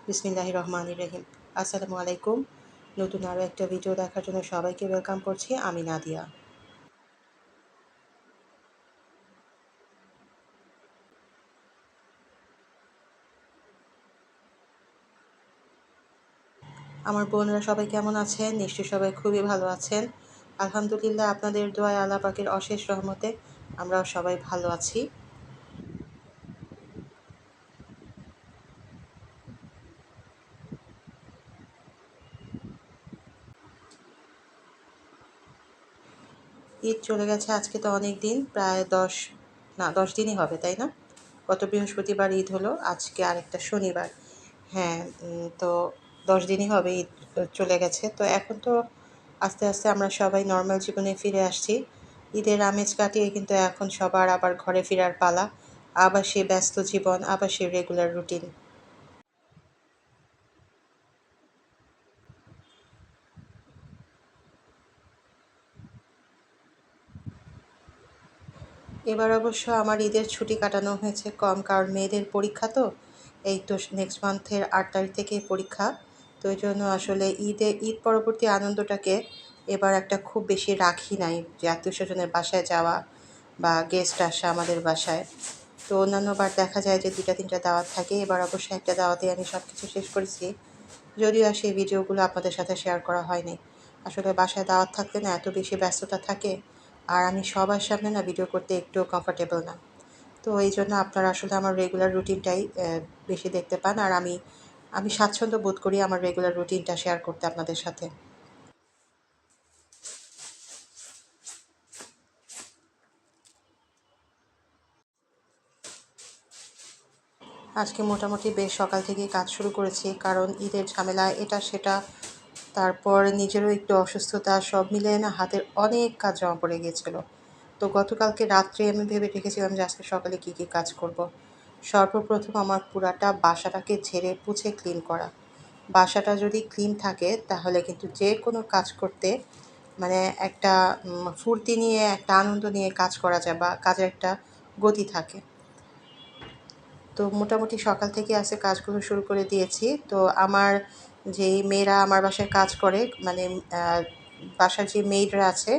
বিসমিল্লাহির রহমানির রহিম। আসসালামু আলাইকুম। নতুন আরও একটা ভিডিও দেখার জন্য সবাইকে ওয়েলকাম করছি। আমি নাদিয়া। আমার বোনরা সবাই কেমন আছেন? নিশ্চয়ই সবাই খুবই ভালো আছেন। আলহামদুলিল্লাহ, আপনাদের দোয়ায় আল্লাহ পাকের অশেষ রহমতে আমরাও সবাই ভালো আছি। ঈদ চলে গেছে আজকে তো অনেক দিন, প্রায় 10 দিনই হবে, তাই না? গত বৃহস্পতিবার ঈদ হলো, আজকে আরেকটা শনিবার। হ্যাঁ, তো 10 দিনই হবে ঈদ চলে গেছে। তো এখন তো আস্তে আস্তে আমরা সবাই নর্মাল জীবনে ফিরে আসছি। ঈদের আমেজ কাটিয়ে কিন্তু এখন সবার আবার ঘরে ফেরার পালা। আবার সেই ব্যস্ত জীবন, আবার সেই রেগুলার রুটিন। এবার অবশ্য আমার ঈদের ছুটি কাটানো হয়েছে কম, কারণ মেয়েদের পরীক্ষা তো। এই তো নেক্সট মান্থের 8 তারিখ থেকেই পরীক্ষা। তো এই জন্য আসলে ঈদ পরবর্তী আনন্দটাকে এবার একটা খুব বেশি রাখি নাই, যে আত্মীয় স্বজনের বাসায় যাওয়া বা গেস্ট আসা আমাদের বাসায়। তো অন্যান্য বার দেখা যায় যে 2টা 3টা দাওয়াত থাকে, এবার অবশ্য একটা দাওয়াতে আমি সব কিছু শেষ করেছি। যদিও আর সেই ভিডিওগুলো আপনাদের সাথে শেয়ার করা হয়নি। আসলে বাসায় দাওয়াত থাকলে না এত বেশি ব্যস্ততা থাকে, আর আমি সবার সামনে না ভিডিও করতে একটুও কমফোর্টেবল না। তো এই জন্য আপনারা আসলে আমার রেগুলার রুটিনটাই বেশি দেখতে পান, আর আমি স্বাচ্ছন্দ্য বোধ করি আমার রেগুলার রুটিনটা শেয়ার করতে আপনাদের সাথে। আজকে মোটামুটি বেশ সকাল থেকেই কাজ শুরু করেছি, কারণ ঈদের ঝামেলা এটা সেটা, তারপর নিজেরও একটু অসুস্থতা, সব মিলিয়ে না হাতের অনেক কাজ জমা পড়ে গিয়েছিল। তো গতকালকে রাত্রে আমি ভেবে রেখেছিলাম যে আজকে সকালে কী কী কাজ করব। সর্বপ্রথম আমার পুরাটা বাসাটাকে ঝেড়ে পুছে ক্লিন করা। বাসাটা যদি ক্লিন থাকে তাহলে কিন্তু যে কোনো কাজ করতে মানে একটা ফুর্তি নিয়ে, একটা আনন্দ নিয়ে কাজ করা যায়, বা কাজের একটা গতি থাকে। তো মোটামুটি সকাল থেকে আজকে কাজগুলো শুরু করে দিয়েছি। তো আমার যেই মেয়েরা আমার বাসায় কাজ করে, মানে বাসার যে মেইডরা আছে,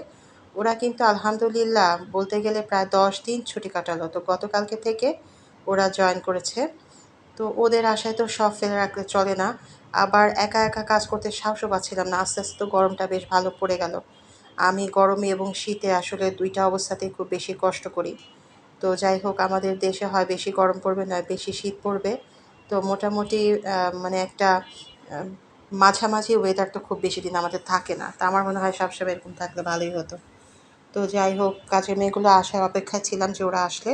ওরা কিন্তু আলহামদুলিল্লাহ বলতে গেলে প্রায় 10 দিন ছুটি কাটালো। তো গতকালকে থেকে ওরা জয়েন করেছে। তো ওদের আশায় তো সব ফেলে রাখলে চলে না। আবার একা একা কাজ করতে সাহসও পাচ্ছিলাম না। আস্তে আস্তে তো গরমটা বেশ ভালো পড়ে গেল। আমি গরমে এবং শীতে আসলে 2টা অবস্থাতেই খুব বেশি কষ্ট করি। তো যাই হোক, আমাদের দেশে হয় বেশি গরম পড়বে, নয় বেশি শীত পড়বে। তো মোটামুটি মানে একটা আ মাঝামাঝি ওয়েদার তো খুব বেশি দিন আমাদের থাকে না। তো আমার মনে হয় সবসময় এরকম থাকলে ভালোই হতো। তো যাই হোক, কাজের মেয়েগুলো আসার অপেক্ষায় ছিলাম যে ওরা আসলে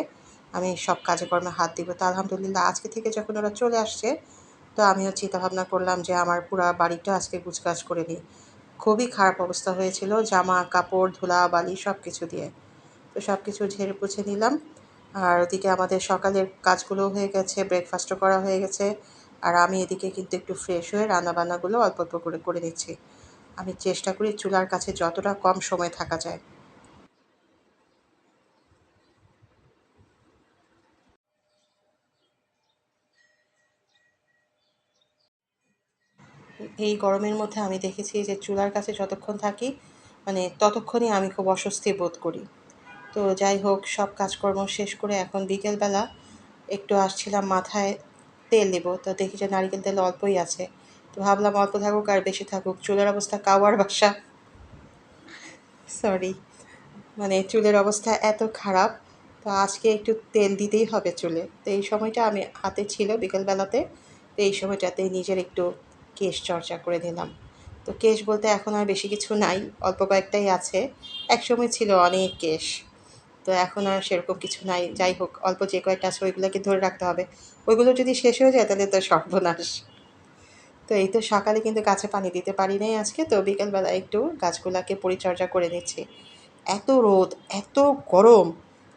আমি সব কাজে কর্মে হাত দিব। তো আলহামদুলিল্লাহ আজকে থেকে যখন ওরা চলে আসছে, তো আমিও চিন্তাভাবনা করলাম যে আমার পুরা বাড়িটা আজকে গুছগাছ করে নিই। খুবই খারাপ অবস্থা হয়েছিল জামা কাপড় ধুলাবালি সব কিছু দিয়ে। তো সব কিছু ঝেড়ে পুছে নিলাম। আর ওদিকে আমাদের সকালের কাজগুলোও হয়ে গেছে, ব্রেকফাস্টও করা হয়ে গেছে। আর আমি এদিকে কিন্তু একটু ফ্রেশ হয়ে রান্নাবান্নাগুলো অল্প অল্প করে করে নিচ্ছি। আমি চেষ্টা করি চুলার কাছে যতটা কম সময় থাকা যায়। এই গরমের মধ্যে আমি দেখেছি যে চুলার কাছে যতক্ষণ থাকি, মানে ততক্ষণই আমি খুব অস্বস্তি বোধ করি। তো যাই হোক, সব কাজকর্ম শেষ করে এখন বিকেলবেলা একটু আসছিলাম মাথায় তেল দেবো। তো দেখি যে নারিকেল তেল অল্পই আছে। তো ভাবলাম অল্প থাকুক আর বেশি থাকুক, চুলের অবস্থা কাওয়ার বাসা। সরি, মানে চুলের অবস্থা এত খারাপ। তো আজকে একটু তেল দিতেই হবে চুলে। তো এই সময়টা আমি হাতে ছিল বিকেলবেলাতে। তো এই সময়টাতে নিজের একটু কেশ চর্চা করে নিলাম। তো কেশ বলতে এখন আর বেশি কিছু নাই, অল্প কয়েকটাই আছে। একসময় ছিল অনেক কেশ। তো এখন আর সেরকম কিছু নাই। যাই হোক, অল্প যে কয়েকটা আছে ওইগুলোকে ধরে রাখতে হবে। ওইগুলো যদি শেষ হয়ে যায় তাহলে তো সর্বনাশ। তো এই তো সকালে কিন্তু গাছে পানি দিতে পারি নাই আজকে, তো বিকেলবেলা একটু গাছগুলাকে পরিচর্যা করে নিচ্ছি। এত রোদ, এত গরম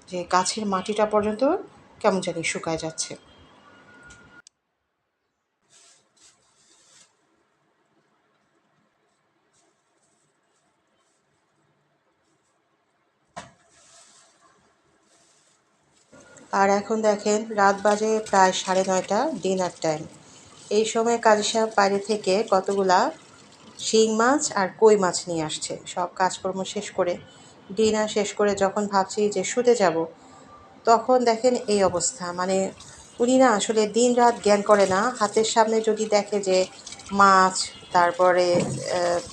যে গাছের মাটিটা পর্যন্ত কেমন জানি শুকায় যাচ্ছে। আর এখন দেখেন রাত বাজে প্রায় 9:30, ডিনার টাইম। এই সময় কাজী সাহেব বাইরে থেকে কতগুলা শিং মাছ আর কই মাছ নিয়ে আসছে। সব কাজকর্ম শেষ করে, ডিনার শেষ করে যখন ভাবছি যে শুতে যাব, তখন দেখেন এই অবস্থা। মানে উনি না আসলে দিন-রাত জ্ঞান করে না। হাতের সামনে যদি দেখে যে মাছ, তারপরে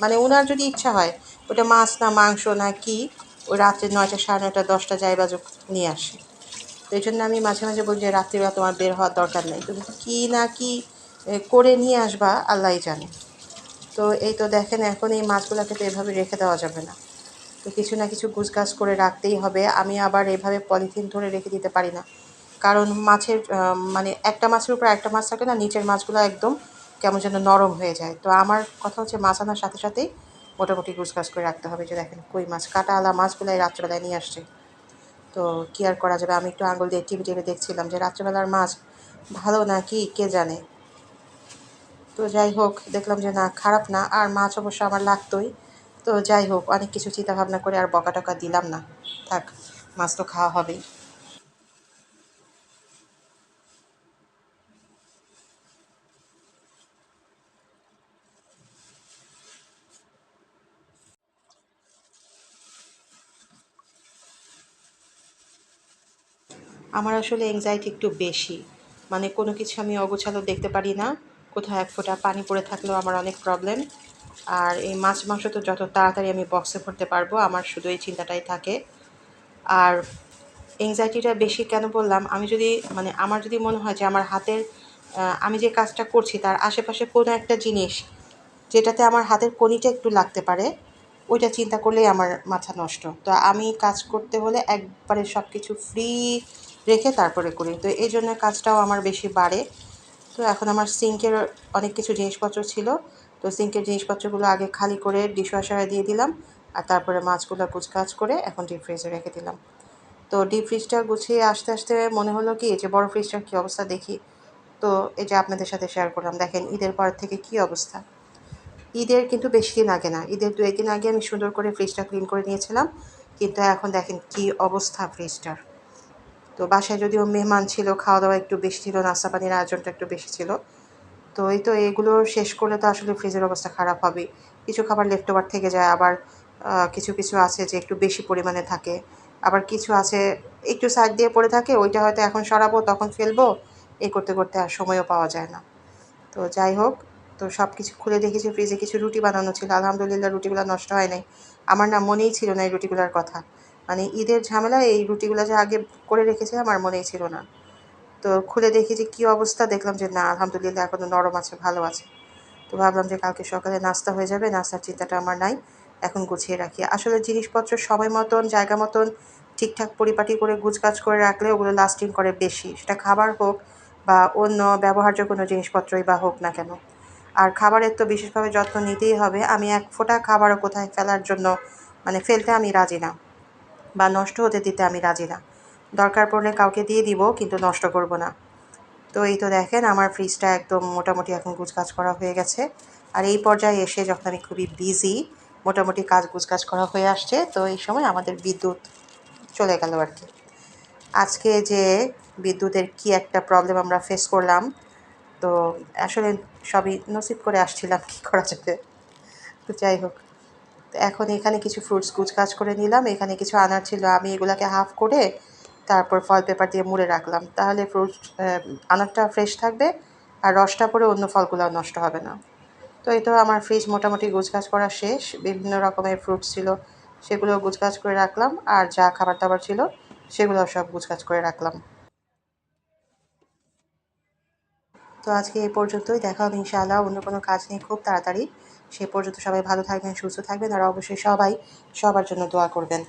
মানে উনার যদি ইচ্ছা হয়, ওটা মাছ না মাংস না কি, ওই রাত্রে ৯টা, ৯:৩০, ১০টা যাই বাজুক নিয়ে আসে। তো এইজন্য আমি মাঝে, মাঝে বলি যে, "রাত্রিবেলা তোমার বের হওয়ার দরকার নেই। তুমি কি না কি করে নিয়ে আসবা আল্লাহই জানে।" তো এই তো দেখেন এখন এই মাছগুলাকে তো এভাবে রেখে দেওয়া যাবে না। তো কিছু না কিছু গুছগাছ করে রাখতেই হবে। আমি আবার এভাবে পলিথিন ধরে রেখে দিতে পারি না। কারণ মাছের মানে একটা মাছের উপর আরেকটা মাছ থাকে না, নিচের মাছগুলো একদম কেমন যেন নরম হয়ে যায়। তো আমার কথা হচ্ছে মাছ আনার সাথে সাথেই মোটামুটি গুছগাছ করে রাখতে হবে। যে দেখেন কই মাছ, কাঁটাওয়ালা মাছগুলাই রাত্রেবেলায় নিয়ে আসছে। তো কী আর করা যাবে? আমি একটু আঙুল দিয়ে টিপে টিপে দেখছিলাম যে রাত্রেবেলার মাছ ভালো না কি কে জানে। তো যাই হোক, দেখলাম যে না, খারাপ না। আর মাছ অবশ্য আমার লাগতই। তো যাই হোক, অনেক কিছু চিন্তা ভাবনা করে আর বকা-টকা দিলাম না। থাক, মাছ তো খাওয়া হবেই। আমার আসলে anxiety একটু বেশি। মানে কোনো কিছু আমি অগোছালো দেখতে পারি না। কোথাও এক ফোঁটা পানি পড়ে থাকলেও আমার অনেক প্রবলেম। আর এই মাছ মাংস তো যত তাড়াতাড়ি আমি বক্সে ভরতে পারবো, আমার শুধু এই চিন্তাটাই থাকে। আর এংজাইটিটা বেশি কেন বললাম, আমি যদি মানে আমার যদি মনে হয় যে আমার হাতের আমি যে কাজটা করছি তার আশেপাশে কোনো একটা জিনিস যেটাতে আমার হাতের কণিটা একটু লাগতে পারে, ওইটা চিন্তা করলেই আমার মাথা নষ্ট। তো আমি কাজ করতে হলে একবারে সব কিছু ফ্রি রেখে তারপরে করি। তো এই জন্য কাজটাও আমার বেশি বাড়ে। তো এখন আমার সিঙ্কের অনেক কিছু জিনিসপত্র ছিল। তো সিঙ্কের জিনিসপত্রগুলো আগে খালি করে ডিশওয়াশারে দিয়ে দিলাম। আর তারপরে মাছগুলো কুচকাচ করে এখন ডিপ ফ্রিজে রেখে দিলাম। তো ডিপ ফ্রিজটা গুছিয়ে আসতে, আসতে মনে হলো কি যে বড় ফ্রিজটার কী অবস্থা দেখি। তো এই যে আপনাদের সাথে শেয়ার করলাম। দেখেন ঈদের পর থেকে কী অবস্থা। ঈদের কিন্তু বেশিদিন আগে না। ঈদের ২-১ দিন আগে আমি সুন্দর করে ফ্রিজটা ক্লিন করে নিয়েছিলাম। কিন্তু এখন দেখেন কী অবস্থা ফ্রিজটার। তো বাসায় যদিও মেহমান ছিল, খাওয়া-দাওয়া একটু বেশি ছিল, নাস্তা পানির আয়োজনটা একটু বেশি ছিল। তো এই তো এগুলো শেষ করলে তো আসলে ফ্রিজের অবস্থা খারাপ হবেই। কিছু খাবার লেফট ওভার থেকে যায়, আবার কিছু, কিছু আছে যে একটু বেশি পরিমাণে থাকে। আবার কিছু আছে একটু সাইড দিয়ে পড়ে থাকে, ওইটা হয়তো এখন সরাবো, তখন ফেলবো। এই করতে, করতে আর সময়ও পাওয়া যায় না। তো যাই হোক, তো সব কিছু খুলে দেখেছি ফ্রিজে কিছু রুটি বানানো ছিল। আলহামদুলিল্লাহ রুটিগুলা নষ্ট হয় নাই। আমার না মনেই ছিল না এই রুটিগুলার কথা। মানে ঈদের ঝামেলায় এই রুটিগুলা যে আগে করে রেখেছিলাম আর মনেই ছিল না। তো খুলে দেখি যে কী অবস্থা, দেখলাম যে না, আলহামদুলিল্লাহ এখনও নরম আছে, ভালো আছে। তো ভাবলাম যে কালকে সকালে নাস্তা হয়ে যাবে, নাস্তার চিন্তাটা আমার নাই। এখন গুছিয়ে রাখি। আসলে জিনিসপত্র সময় মতন, জায়গা মতন ঠিকঠাক পরিপাটি করে গুছগাছ করে রাখলে ওগুলো লাস্টিং করে বেশি। সেটা খাবার হোক বা অন্য ব্যবহার্য কোনো জিনিসপত্রই বা হোক না কেন। আর খাবারের তো বিশেষভাবে যত্ন নিতেই হবে। আমি এক ফোঁটা খাবারও কোথায় ফেলার জন্য মানে ফেলতে আমি রাজি না বা নষ্ট হতে দিতে আমি রাজি না। দরকার পড়লে কাউকে দিয়ে দিব, কিন্তু নষ্ট করব না। তো এই তো দেখেন আমার ফ্রিজটা একদম মোটামুটি এখন গুছগাছ করা হয়ে গেছে। আর এই পর্যায়ে এসে যখন আমি খুবই বিজি, মোটামুটি কাজ গুছগাছ করা হয়ে আসছে, তো এই সময় আমাদের বিদ্যুৎ চলে গেল আর কি। আজকে যে বিদ্যুতের কি একটা প্রবলেম আমরা ফেস করলাম, তো আসলে সবই নসিব করে আসছিলাম, কী করা যাবে। তো যাই হোক, তো এখন এখানে কিছু ফ্রুটস কুচকাচ করে নিলাম। এখানে কিছু আনার ছিল, আমি এগুলাকে হাফ করে তারপর ফয়েল পেপার দিয়ে মুড়ে রাখলাম। তাহলে ফ্রুটস আনারটা ফ্রেশ থাকবে আর রসটা পড়ে অন্য ফলগুলাও নষ্ট হবে না। তো এই তো আমার ফ্রিজ মোটামুটি গুছগাছ করা শেষ। বিভিন্ন রকমের ফ্রুটস ছিল, সেগুলোও গুছগাছ করে রাখলাম। আর যা খাবার-দাবার ছিল সেগুলোও সব গুছগাছ করে রাখলাম। তো আজকে এই পর্যন্তই। দেখা হবে ইনশাআল্লাহ অন্য কোনো কাজ নিয়ে খুব তাড়াতাড়ি। সে পর্যন্ত সবাই ভালো থাকবেন, সুস্থ থাকবেন আর অবশ্যই সবাই সবার জন্য দোয়া করবেন।